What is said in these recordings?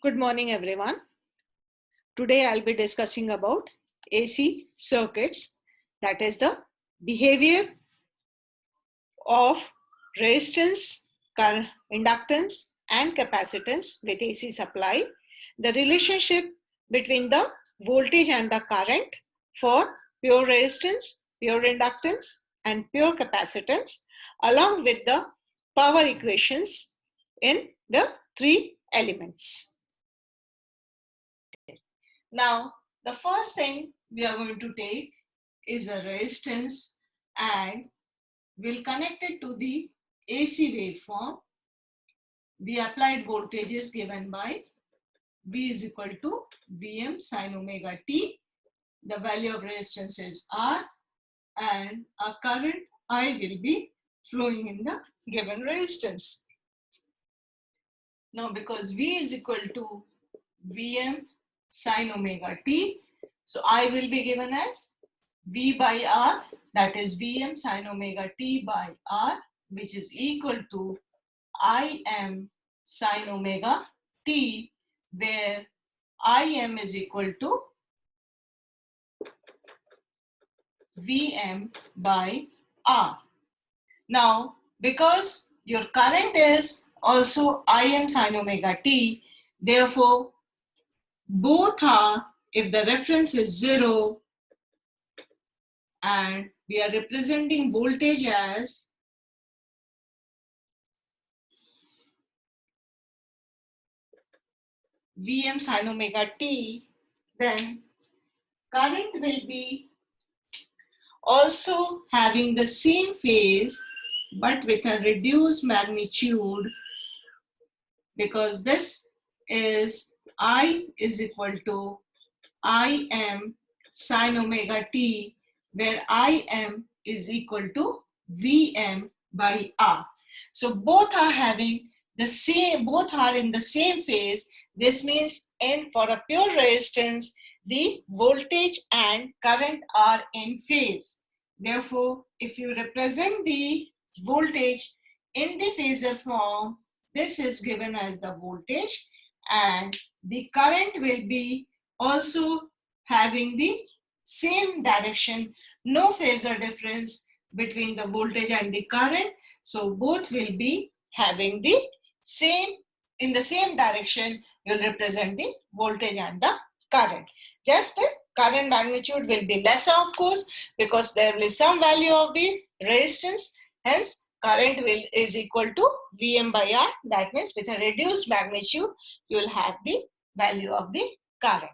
Good morning, everyone. Today I'll be discussing about AC circuits, that is the behavior of resistance, inductance and capacitance with AC supply, the relationship between the voltage and the current for pure resistance, pure inductance and pure capacitance, along with the power equations in the three elements. Now, the first thing we are going to take is a resistance and we'll connect it to the AC waveform. The applied voltage is given by V is equal to Vm sin omega t. The value of resistance is R and a current I will be flowing in the given resistance. Now, because V is equal to Vm sin omega t, so I will be given as V by R, that is Vm sin omega t by R, which is equal to Im sin omega t, where Im is equal to Vm by R. Now, because your current is also Im sin omega t, therefore, both are, if the reference is 0, and we are representing voltage as Vm sin omega t, then current will be also having the same phase but with a reduced magnitude, because this is I is equal to Im sin omega t, where Im is equal to Vm by R. So both are having the same, both are in the same phase. This means for a pure resistance, the voltage and current are in phase. Therefore, if you represent the voltage in the phasor form, this is given as the voltage, and the current will be also having the same direction, no phasor difference between the voltage and the current. So both will be having the same, in the same direction, you'll represent the voltage and the current. Just the current magnitude will be lesser, of course, because there will be some value of the resistance. Hence, current is equal to Vm by R. That means with a reduced magnitude, you will have the value of the current.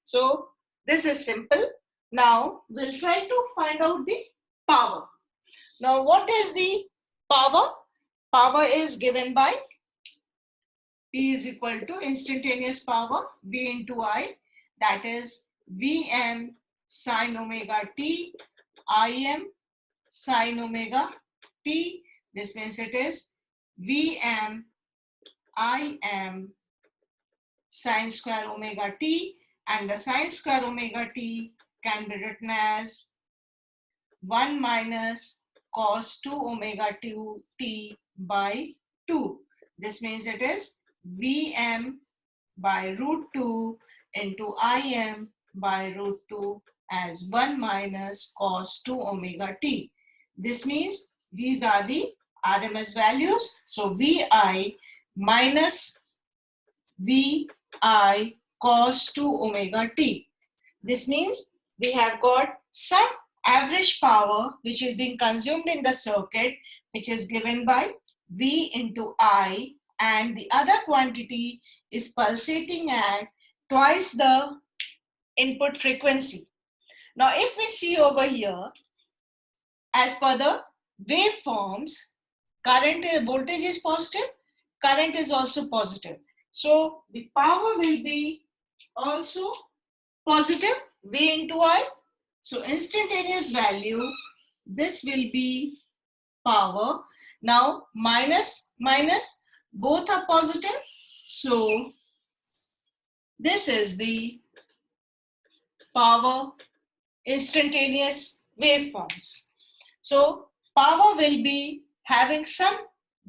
So this is simple. Now we'll try to find out the power. Now what is the power? Power is given by P is equal to instantaneous power V into I, that is Vm sin omega t, Im sin omega t. This means it is Vm Im sin square omega t, and the sin square omega t can be written as 1 minus cos 2 omega t by 2. This means it is Vm by root 2 into Im by root 2 as 1 minus cos 2 omega t. This means these are the RMS values. So Vi minus Vi cos 2 omega t. This means we have got some average power which is being consumed in the circuit, which is given by V into I, and the other quantity is pulsating at twice the input frequency. Now if we see over here, as per the waveforms, voltage is positive, current is also positive. So the power will be also positive, V into I. So instantaneous value, this will be power. Now minus, both are positive. So this is the power instantaneous waveforms. So power will be having some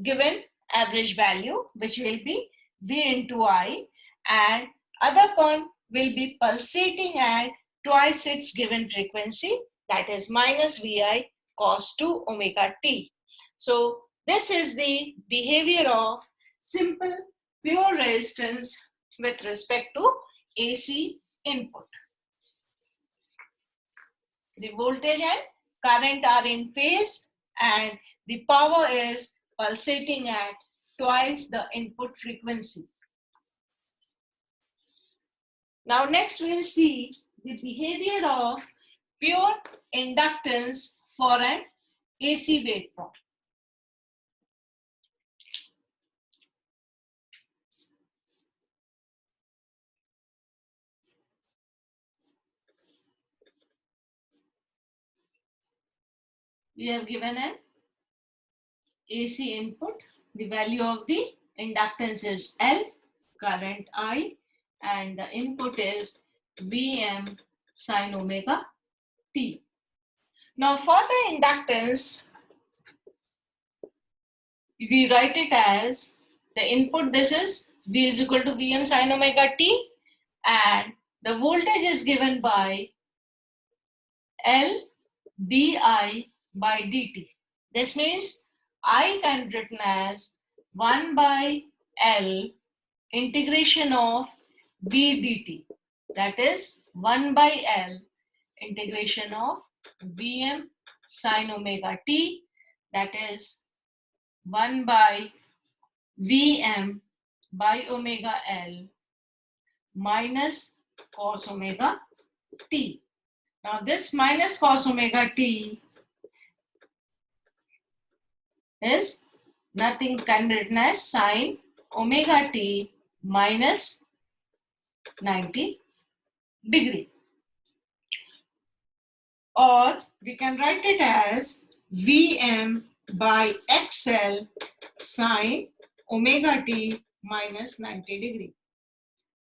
given average value, which will be V into I, and other one will be pulsating at twice its given frequency, that is minus Vi cos 2 omega t. So this is the behavior of simple pure resistance with respect to AC input. The voltage and current are in phase and the power is pulsating at twice the input frequency. Now next we'll see the behavior of pure inductance for an AC waveform. We have given an AC input. The value of the inductance is L, current I, and the input is Vm sin omega t. Now for the inductance, we write it as the input, this is V is equal to Vm sin omega t, and the voltage is given by L di by dt. This means I can be written as 1 by L integration of V dt. That is 1 by L integration of Vm sin omega t. That is 1 by Vm by omega L minus cos omega t. Now this minus cos omega t is nothing can be written as sin omega t minus 90 degree. Or we can write it as Vm by XL sin omega t minus 90 degree.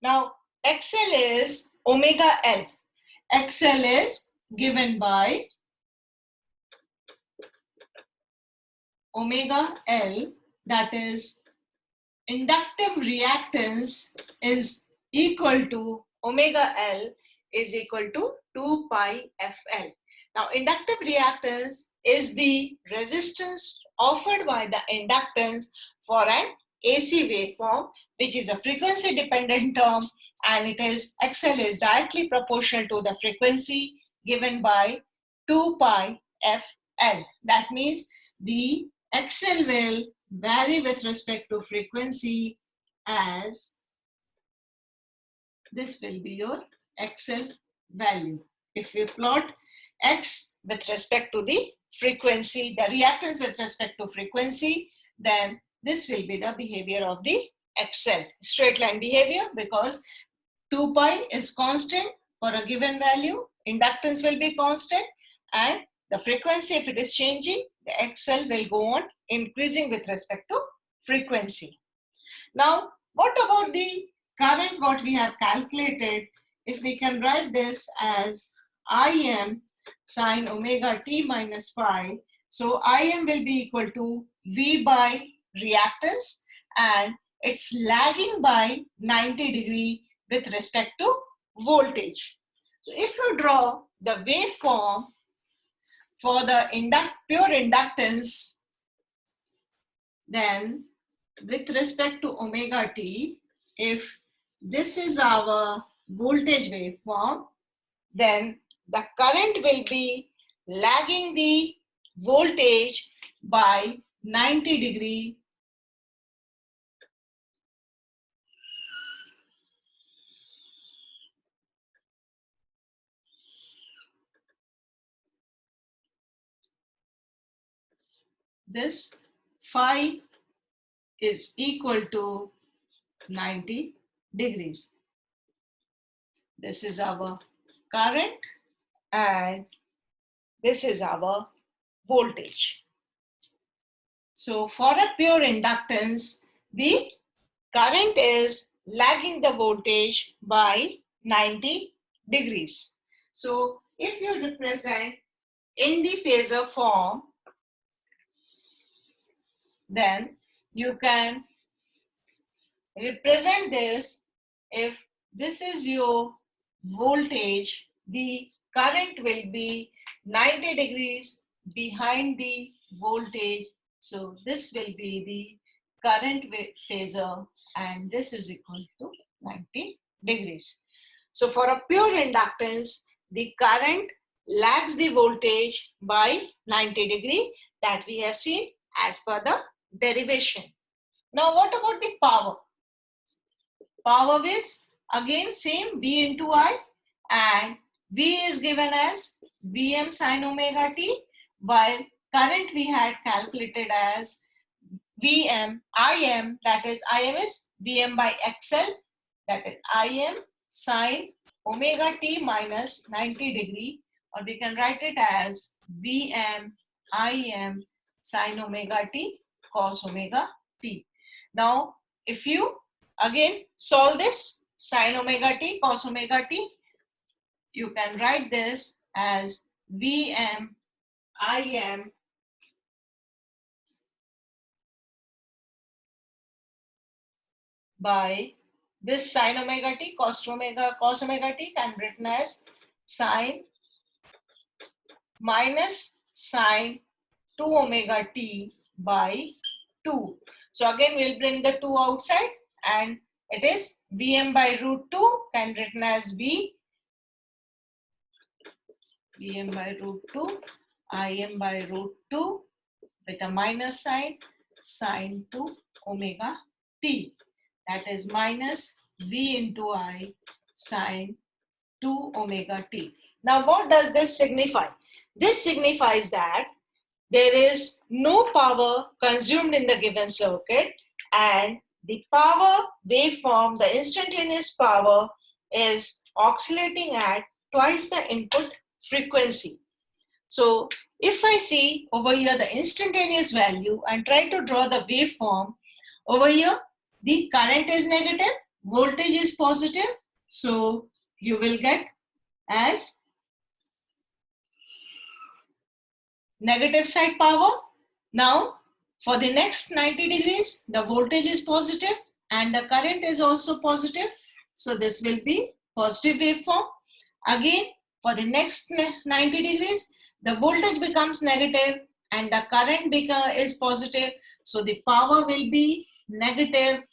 Now XL is omega L. XL is given by omega L, that is inductive reactance is equal to omega L is equal to 2 pi FL. Now inductive reactance is the resistance offered by the inductance for an AC waveform, which is a frequency dependent term, and it is XL is directly proportional to the frequency given by 2 pi FL. That means the XL will vary with respect to frequency, as this will be your XL value. If we plot X with respect to the frequency, the reactance with respect to frequency, then this will be the behavior of the XL, straight line behavior, because 2 pi is constant for a given value, inductance will be constant, and the frequency, if it is changing, the XL will go on increasing with respect to frequency. Now, what about the current what we have calculated? If we can write this as Im sin omega t minus phi, so Im will be equal to V by reactance, and it's lagging by 90 degree with respect to voltage. So if you draw the waveform for the pure inductance, then with respect to omega t, if this is our voltage waveform, then the current will be lagging the voltage by 90 degree . This phi is equal to 90 degrees. This is our current and this is our voltage. So for a pure inductance, the current is lagging the voltage by 90 degrees. So if you represent in the phasor form, then you can represent this if this is your voltage, the current will be 90 degrees behind the voltage. So this will be the current phasor, and this is equal to 90 degrees. So for a pure inductance, the current lags the voltage by 90 degree, that we have seen as per the derivation. Now what about the power? Power is again same V into I, and V is given as Vm sin omega t, while current we had calculated as Im, that is Im is Vm by XL, that is Im sin omega t minus 90 degree, or we can write it as Vm Im sin omega t cos omega t. Now if you again solve this sin omega t cos omega t, you can write this as Vm Im by this sin omega t cos omega t can be written as sin minus sin 2 omega t by 2. So again we'll bring the 2 outside, and it is Vm by root 2 can be written as Vm by root 2 Im by root 2 with a minus sign sin 2 omega t, that is minus V into I sin 2 omega t. Now what does this signify? This signifies that there is no power consumed in the given circuit, and the power waveform, the instantaneous power, is oscillating at twice the input frequency. So if I see over here the instantaneous value and try to draw the waveform, over here the current is negative, voltage is positive, so you will get as negative side power. Now for the next 90 degrees, the voltage is positive and the current is also positive, so this will be positive waveform. Again for the next 90 degrees, the voltage becomes negative and the current is positive, so the power will be negative,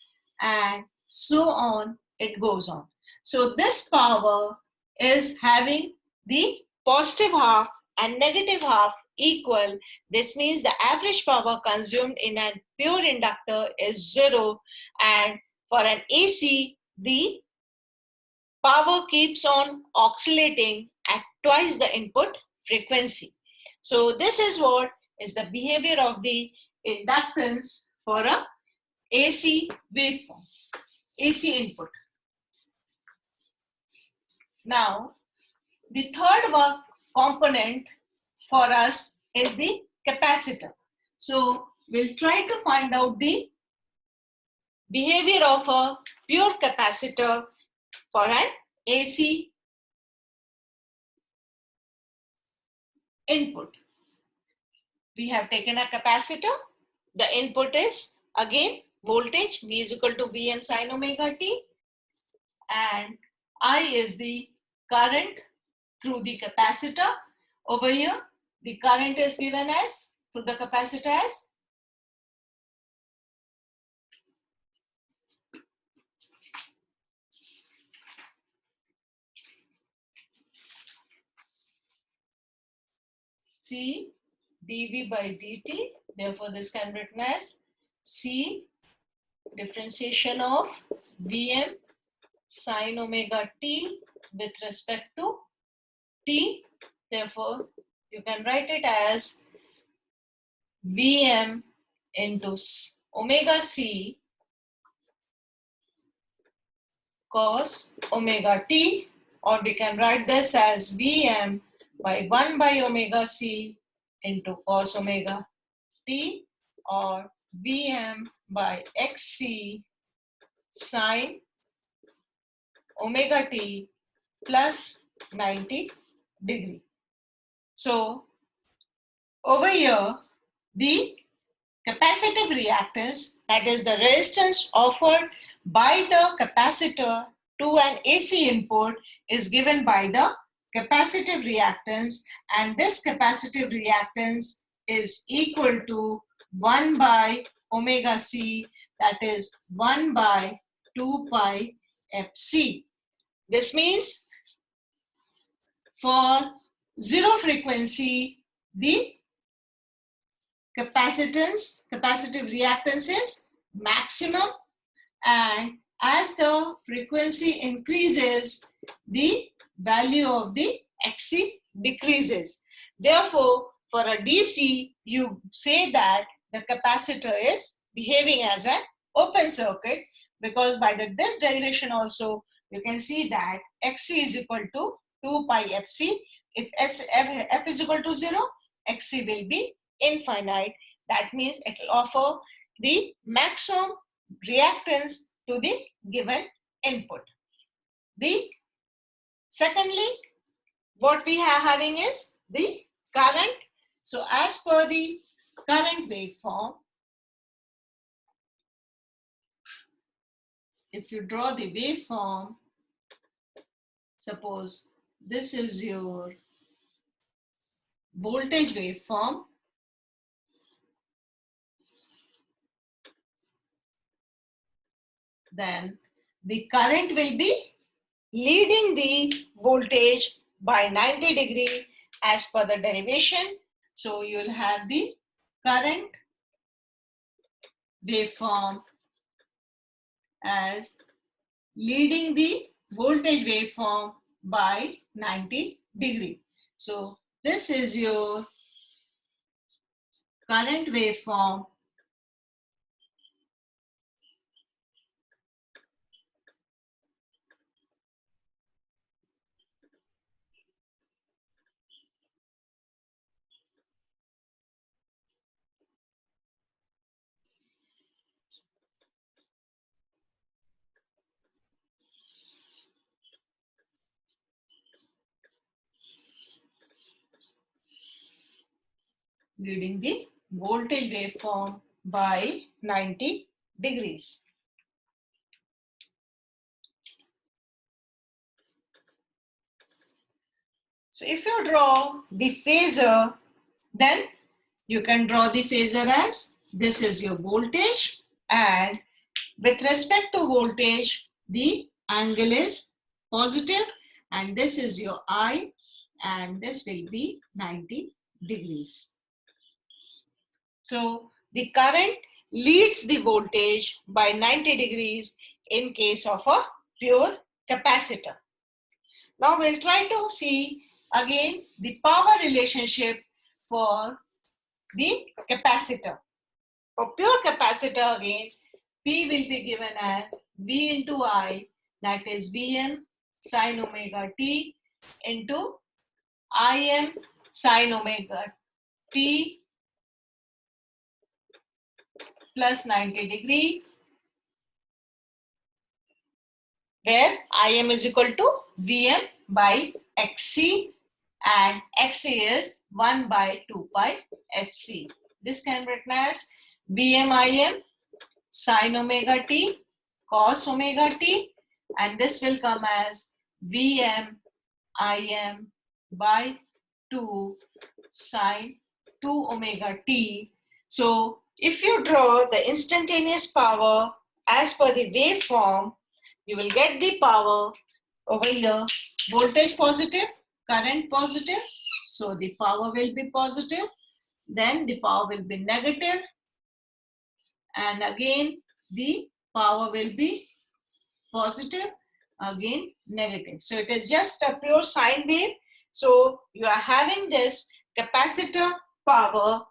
and so on it goes on. So this power is having the positive half and negative half equal. This means the average power consumed in a pure inductor is 0, and for an AC the power keeps on oscillating at twice the input frequency. So this is what is the behavior of the inductance for a AC waveform, AC input. Now the third component for us is the capacitor. So we'll try to find out the behavior of a pure capacitor for an AC input. We have taken a capacitor. The input is again voltage, V is equal to Vm sin omega t, and I is the current through the capacitor. Over here the current is given as through the capacitor as C dV by dt. Therefore this can be written as C differentiation of Vm sin omega t with respect to t. Therefore you can write it as Vm into omega c cos omega t, or we can write this as Vm by 1 by omega c into cos omega t, or Vm by xc sin omega t plus 90 degree. So over here the capacitive reactance, that is the resistance offered by the capacitor, to an AC input is given by the capacitive reactance, and this capacitive reactance is equal to 1 by omega c, that is 1 by 2 pi fc. This means for zero frequency, the capacitive reactance is maximum, and as the frequency increases, the value of the Xc decreases. Therefore, for a DC, you say that the capacitor is behaving as an open circuit, because by this derivation also, you can see that Xc is equal to 2 pi Fc. If F is equal to 0, Xc will be infinite. That means it will offer the maximum reactance to the given input. Secondly, what we are having is the current. So as per the current waveform, if you draw the waveform, suppose this is your voltage waveform, then the current will be leading the voltage by 90 degree as per the derivation. So you will have the current waveform as leading the voltage waveform by 90 degree. So this is your current waveform leading the voltage waveform by 90 degrees. So if you draw the phasor, then you can draw the phasor as this is your voltage, and with respect to voltage, the angle is positive, and this is your I, and this will be 90 degrees. So the current leads the voltage by 90 degrees in case of a pure capacitor. Now we'll try to see again the power relationship for the capacitor. For pure capacitor, again, P will be given as V into I, that is Vm sine omega t into Im sine omega t plus 90 degree, where Im is equal to Vm by Xc, and Xc is 1 by 2 pi Fc. This can be written as Vm Im sine omega t cos omega t, and this will come as Vm Im by 2 sine 2 omega t. So if you draw the instantaneous power as per the waveform, you will get the power over here, voltage positive, current positive, so the power will be positive, then the power will be negative, and again the power will be positive, again negative. So it is just a pure sine wave. So you are having this capacitor power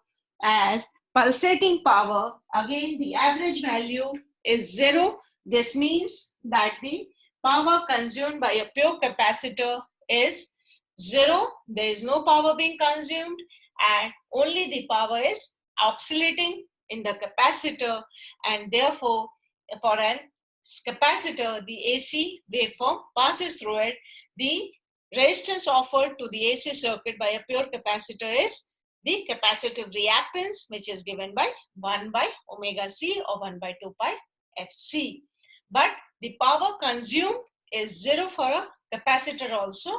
as pulsating power. Again, the average value is 0. This means that the power consumed by a pure capacitor is 0. There is no power being consumed, and only the power is oscillating in the capacitor, and therefore for an capacitor, the AC waveform passes through it. The resistance offered to the AC circuit by a pure capacitor is the capacitive reactance, which is given by 1 by omega c or 1 by 2 pi Fc. But the power consumed is 0 for a capacitor also.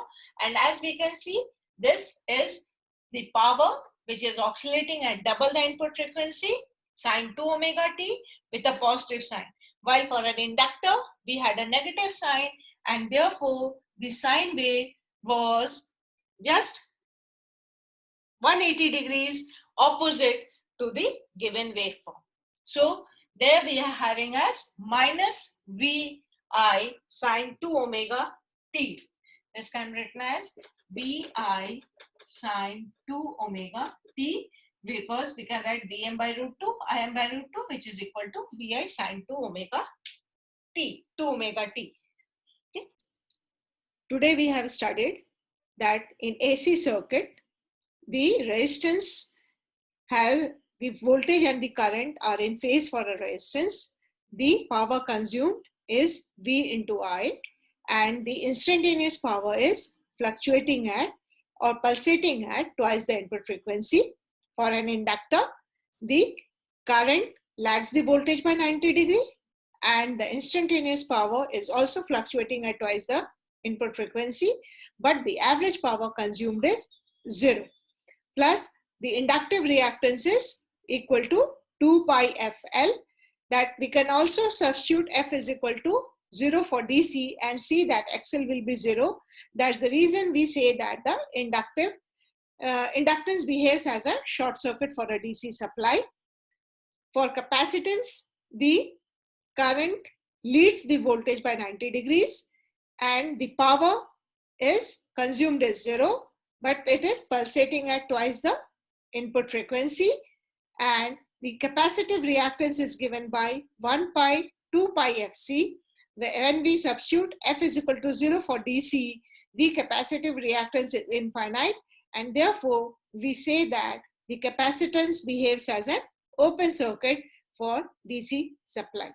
And as we can see, this is the power which is oscillating at double the input frequency, sine 2 omega t, with a positive sign. While for an inductor, we had a negative sign, and therefore the sine wave was just 180 degrees opposite to the given waveform. So there we are having as minus Vi sine 2 omega t. This can be written as Vi sine 2 omega t, because we can write Vm by root 2, Im by root 2, which is equal to Vi sine 2 omega t, 2 omega t. Okay. Today we have studied that in AC circuit, the resistance has the voltage and the current are in phase for a resistance. The power consumed is V into I, and the instantaneous power is fluctuating at or pulsating at twice the input frequency. For an inductor, the current lags the voltage by 90 degrees, and the instantaneous power is also fluctuating at twice the input frequency, but the average power consumed is 0. Plus the inductive reactance is equal to 2 pi FL, that we can also substitute F is equal to 0 for DC and see that XL will be 0. That's the reason we say that the inductance behaves as a short circuit for a DC supply. For capacitance, the current leads the voltage by 90 degrees and the power is consumed as 0, but it is pulsating at twice the input frequency, and the capacitive reactance is given by 1 pi 2 pi FC. When we substitute F is equal to 0 for DC, the capacitive reactance is infinite, and therefore we say that the capacitance behaves as an open circuit for DC supply.